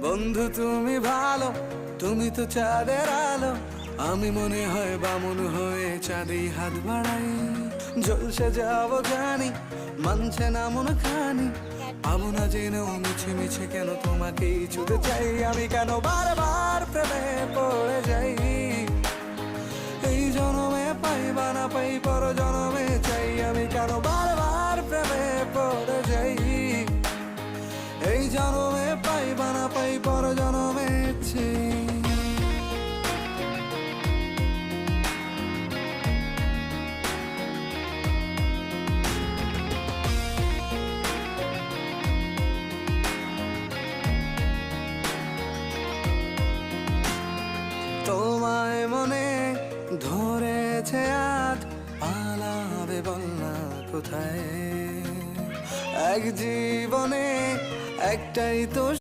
বন্ধু তুমি ভালো, তুমি তো চাঁদের আলো, আমি মনে হয় বামুন হয়ে চাঁদে হাত বাড়াই। জলসে যাবো জানি, মানছে না মন খানি, পাবো না জেনেও মিছে মিছে কেন তোমাকেই ছুতে চাই। আমি কেন বারবার প্রেমে পড়ে যাই, এই জনমে পাই বা না পাই পর জনমে চাই। আমি কেন বারবার প্রেমে পড়ে যাই, এই জনমে পাই বা না পাই পর জনমে চাই। তোমায় মনে ধরেছে আজ, পালাবে বল না কোথায়। এক জীবনে একটাই তো